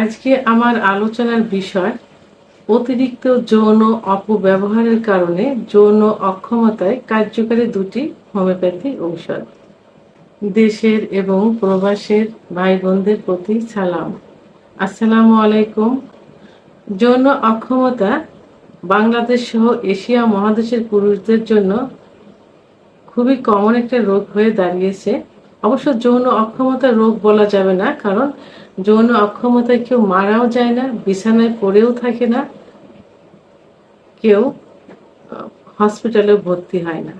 আজকে আমার আলোচনার বিষয় অতিরিক্ত যৌন অপব্যবহারের কারণে যৌন অক্ষমতায় কার্যকারী দুটি হোমিওপ্যাথি ঔষধ। দেশের এবং প্রবাসের ভাই বোনদের প্রতি সালাম। আসসালামু আলাইকুম। যৌন অক্ষমতা বাংলাদেশ সহ এশিয়া মহাদেশের পুরুষদের জন্য খুবই কমন একটা রোগ হয়ে দাঁড়িয়েছে। অবশ্য যৌন অক্ষমতা রোগ বলা যাবে না, কারণ যৌন অক্ষমতায় কেউ মারাও যায় না, বিছানায় পড়েও থাকে না, কেউ হসপিটালেও ভর্তি হয় না।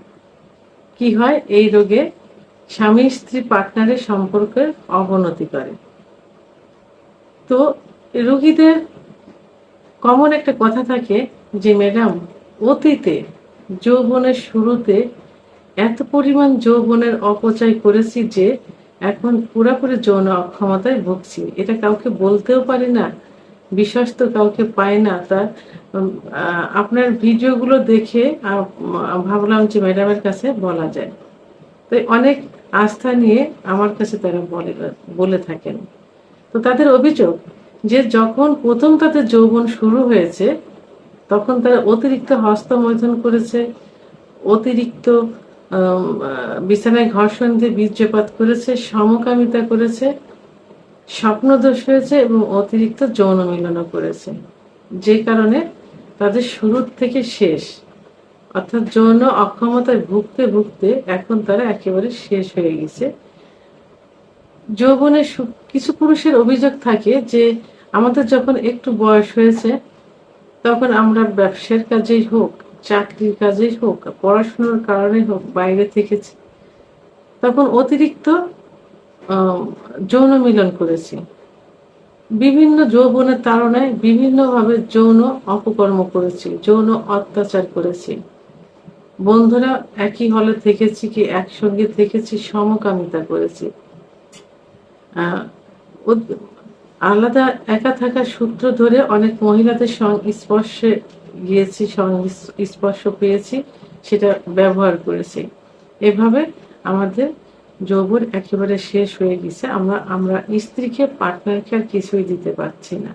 কি হয় এই রোগে? স্বামী স্ত্রী পার্টনারের সম্পর্কের অবনতি করে। তো রোগীদের কমন একটা কথা থাকে যে, ম্যাডাম, অতীতে যৌবনের শুরুতে এত পরিমাণ যৌবনের অপচয় করেছি যে এখন পুরাপুরি যৌন অক্ষমতায় ভুগছি। এটা কাউকে বলতেও পারি না, বিশ্বস্ত কাউকে পাই না। তা আপনার ভিডিওগুলো দেখে ভাবলাম যে ম্যাডামের কাছে বলা যায়। তো অনেক আস্থা নিয়ে আমার কাছে তারা বলে থাকেন। তো তাদের অভিযোগ যে যখন প্রথম তাদের যৌবন শুরু হয়েছে তখন তারা অতিরিক্ত হস্তমৈথুন করেছে, অতিরিক্ত বিছানায় ঘর্ষণ দিয়ে বীর্যপাত করেছে, সমকামিতা করেছে, স্বপ্নদোষ হয়েছে এবং অতিরিক্ত যৌন মিলনও করেছে, যে কারণে তাদের শুরুর থেকে শেষ, অর্থাৎ যৌন অক্ষমতায় ভুগতে ভুগতে এখন তারা একেবারে শেষ হয়ে গেছে। যৌবনে কিছু পুরুষের অভিযোগ থাকে যে আমাদের যখন একটু বয়স হয়েছে তখন আমরা ব্যবসার কাজেই হোক, চাকরির কাজেই হোক, পড়াশোনার কারণে হোক বাইরে থেকেছি, তখন অতিরিক্ত যৌন মিলন করেছি, বিভিন্ন যৌবনের তাড়নায় বিভিন্নভাবে যৌন অপকর্ম করেছি, যৌন অত্যাচার করেছি, বন্ধুরা একই হলে থেকেছি কি একসঙ্গে থেকেছি, সমকামিতা করেছি, আলাদা একা থাকার সূত্র ধরে অনেক মহিলাদের সংস্পর্শে গিয়েছি, স্পর্শ পেয়েছি, সেটা ব্যবহার করেছি। এভাবে আমাদের যৌবন একেবারে শেষ হয়ে গেছে। আমরা স্ত্রীকে, পার্টনারকে আর কিছুই দিতে পারছি না।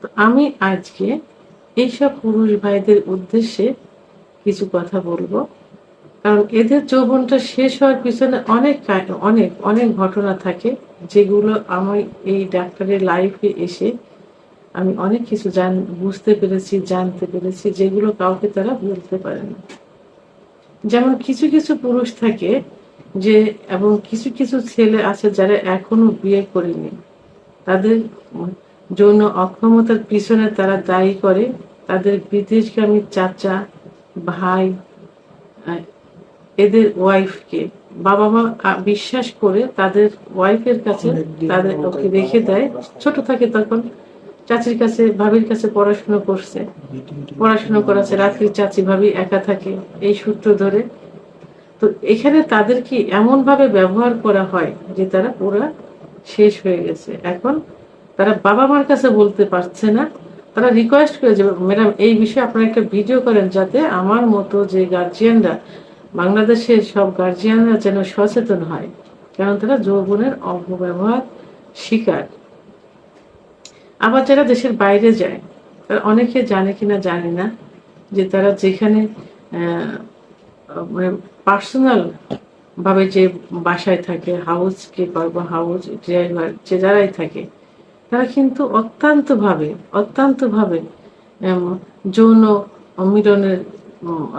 তো আমি আজকে এইসব পুরুষ ভাইদের উদ্দেশ্যে কিছু কথা বলবো, কারণ এদের যৌবনটা শেষ হওয়ার পিছনে অনেক অনেক অনেক ঘটনা থাকে, যেগুলো আমার এই ডাক্তারের লাইফে এসে আমি অনেক কিছু বুঝতে পেরেছি, জানতে পেরেছি, যেগুলো কাউকে তারা বলতে পারে না। যেমন কিছু কিছু পুরুষ থাকে যে, এবং কিছু কিছু ছেলে আছে যারা এখনো বিয়ে করেনি, তাদের যৌন অক্ষমতার পিছনে তারা দায়ী করে তাদের বিদেশগামী চাচা, ভাই, এদের ওয়াইফকে। বাবা মা বিশ্বাস করে তাদের ওয়াইফের কাছে তাদের ওকে রেখে দেয়। ছোট থাকে তখন, চাচির কাছে, ভাবির কাছে পড়াশোনা করছে, পড়াশোনা করাছে, রাত্রি চাচি ভাবি একা থাকে এই সূত্র ধরে। তো এখানে তাদেরকে এমন ভাবে ব্যবহার করা হয় যে তারা পুরো শেষ হয়ে গেছে। এখন তারা বাবা মার কাছে বলতে পারছে না, তারা রিকোয়েস্ট করে যে ম্যাডাম এই বিষয়ে আপনারা একটা ভিডিও করেন, যাতে আমার মতো যে গার্জিয়ানরা, বাংলাদেশের সব গার্জিয়ানরা যেন সচেতন হয়, কারণ তারা যৌবনের অপব্যবহার শিকার। আবার যারা দেশের বাইরে যায়, তারা অনেকে জানে কিনা জানি না যে তারা যেখানে মানে পার্সোনাল ভাবে যে বাসায় থাকে, হাউস কিপার বা হাউস ড্রাইভার যে যারাই থাকে, তারা কিন্তু অত্যন্ত ভাবে যৌন মিলনের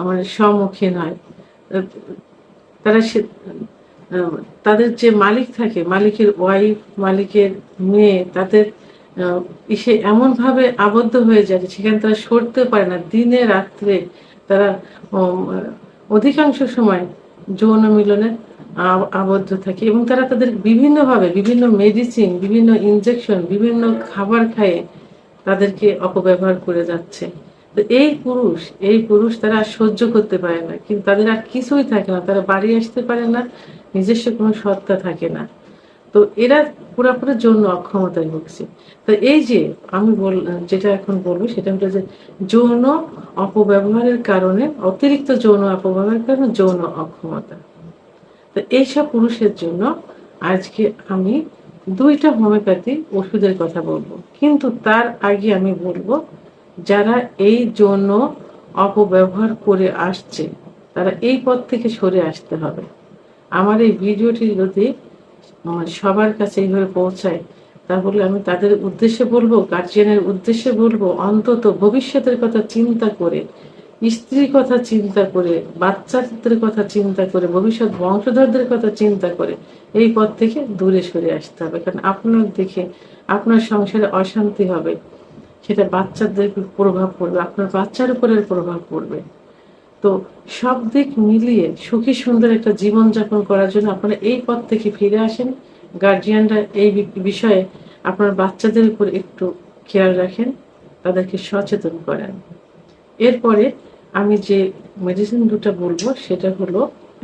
মানে সম্মুখীন হয়। তারা তাদের যে মালিক থাকে, মালিকের ওয়াইফ, মালিকের মেয়ে, তাদের ইসে এমন ভাবে আবদ্ধ হয়ে যায় সেখানে তারা সরতে পারে না। দিনে রাত্রে তারা অধিকাংশ সময় যৌন মিলনে আবদ্ধ থাকে, এবং তারা তাদের বিভিন্নভাবে বিভিন্ন মেডিসিন, বিভিন্ন ইনজেকশন, বিভিন্ন খাবার খায়ে তাদেরকে অপব্যবহার করে যাচ্ছে। তো এই পুরুষ তারা সহ্য করতে পারে না, কিন্তু তাদের আর কিছুই থাকে না, তারা বাড়ি আসতে পারে না, নিজস্ব কোনো সত্তা থাকে না। তো এরা পুরোপুরি যৌন অক্ষমতায় ভুগছে। তো এই যে আমি যেটা এখন বলবো সেটা হলো যে যৌন অপব্যবহারের কারণে, অতিরিক্ত যৌন অপব্যবহারের কারণে যৌন অক্ষমতা। তো এইসব পুরুষের জন্য আজকে আমি দুইটা হোমিওপ্যাথি ওষুধের কথা বলবো, কিন্তু তার আগে আমি বলবো যারা এই যৌন অপব্যবহার করে আসছে তারা এই পথ থেকে সরে আসতে হবে। আমার এই ভিডিওটি যদি সবার কাছে এইভাবে পৌঁছায়, তাহলে আমি তাদের উদ্দেশ্যে বলবো, গার্জিয়ানের উদ্দেশ্যে বলবো, অন্তত ভবিষ্যতের কথা চিন্তা করে, স্ত্রীর কথা চিন্তা করে, বাচ্চাদের কথা চিন্তা করে, ভবিষ্যৎ বংশধরদের কথা চিন্তা করে এই পথ থেকে দূরে সরে আসতে হবে। কারণ আপনার দেখে আপনার সংসারে অশান্তি হবে, সেটা বাচ্চাদের প্রভাব পড়বে, আপনার বাচ্চার উপরের প্রভাব পড়বে। তো সব দিক মিলিয়ে সুখী সুন্দর একটা জীবন যাপন করার জন্য আপনারা এই পথ থেকে ফিরে আসেন। গার্জিয়ানরা এই বিষয়ে আপনার বাচ্চাদের উপর একটু খেয়াল রাখেন, তাদেরকে সচেতন করেন। এরপরে আমি যে মেডিসিন দুটো বলবো সেটা হলো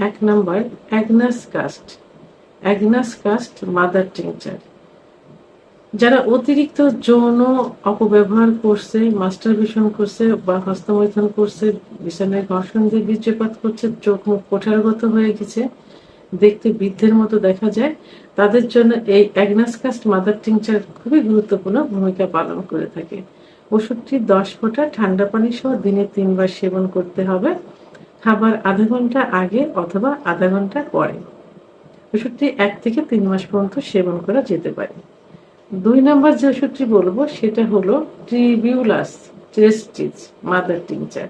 1 number agnus caste mother tincture. যারা অতিরিক্ত যৌন অপব্যবহার করছে, মাস্টারবেশন করছে বা হস্তমৈথুন করছে, বিছানায় ঘর্ষণ দিয়ে বীর্যপাত করছে, চোখ মুখ কোঠারগত হয়ে গেছে, দেখতে বৃদ্ধের মতো দেখা যায়, তাদের জন্য এই অ্যাগনাস কাস্ট মাদার টিংচার খুবই গুরুত্বপূর্ণ ভূমিকা পালন করে থাকে। ওষুধটি 10 ফোঁটা ঠান্ডা পানি সহ দিনে 3 বার সেবন করতে হবে, খাবার আধা ঘন্টা আগে অথবা আধা ঘন্টা পরে। ওষুধটি 1 থেকে 3 মাস পর্যন্ত সেবন করা যেতে পারে। 2 নাম্বার যে ওষুধটি বলবো সেটা হলো tribulus ট্রেস্টিস mother tincture.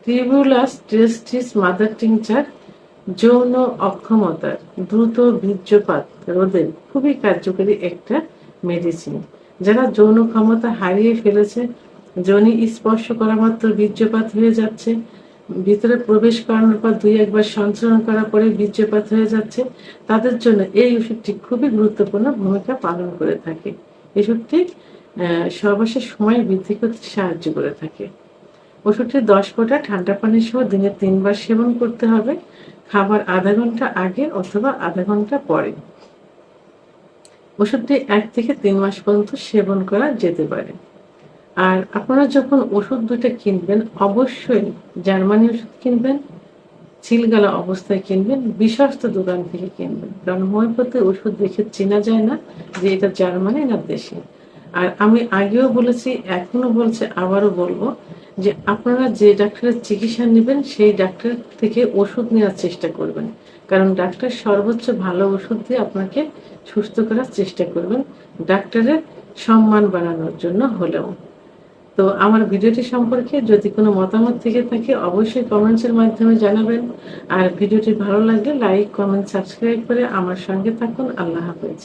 Tribulus ট্রেস্টিস mother tincture যৌন অক্ষমতার দ্রুত বীর্যপাত রোধে খুবই কার্যকরী একটা মেডিসিন। যারা যৌন ক্ষমতা হারিয়ে ফেলেছে, যোনি স্পর্শ করা মাত্র বীর্যপাত হয়ে যাচ্ছে, ভিতরে প্রবেশ করানোর পর 2-1 বার সঞ্চালন করার পরে বীর্যপাত হয়ে যাচ্ছে, তাদের জন্য এই ওষুধটি খুবই গুরুত্বপূর্ণ ভূমিকা পালন করে থাকে। ওষুধটি সহবাসের সময় বৃদ্ধি করতে সাহায্য করে থাকে। ওষুধটি 10 ফোঁটা ঠান্ডা পানি সহ দিনে 3 বার সেবন করতে হবে, খাবার আধা ঘন্টা আগে অথবা আধা ঘন্টা পরে। ওষুধটি 1 থেকে 3 মাস পর্যন্ত সেবন করা যেতে পারে। আর আপনারা যখন ওষুধ দুটো কিনবেন, অবশ্যই জার্মানি ওষুধ কিনবেন, সিলগালা অবস্থায় কিনবেন, বিশ্বস্ত দোকান থেকে কিনবেন। কারণ হোমিওপ্যাথি ওষুধ দেখে চেনা যায় না যে এটা জার্মানি না দেশি। আর আমি আগেও বলেছি, এখনো বলছি, আবারও বলবো যে আপনারা যে ডাক্তারের চিকিৎসা নেবেন সেই ডাক্তার থেকে ওষুধ নেওয়ার চেষ্টা করবেন। কারণ ডাক্তার সর্বোচ্চ ভালো ওষুধ দিয়ে আপনাকে সুস্থ করার চেষ্টা করবেন, ডাক্তারের সম্মান বাড়ানোর জন্য হলেও। তো আমার ভিডিওটি সম্পর্কে যদি কোনো মতামত থেকে থাকে অবশ্যই কমেন্টসের মাধ্যমে জানাবেন। আর ভিডিওটি ভালো লাগলে লাইক, কমেন্ট, সাবস্ক্রাইব করে আমার সঙ্গে থাকুন। আল্লাহ হাফেজ।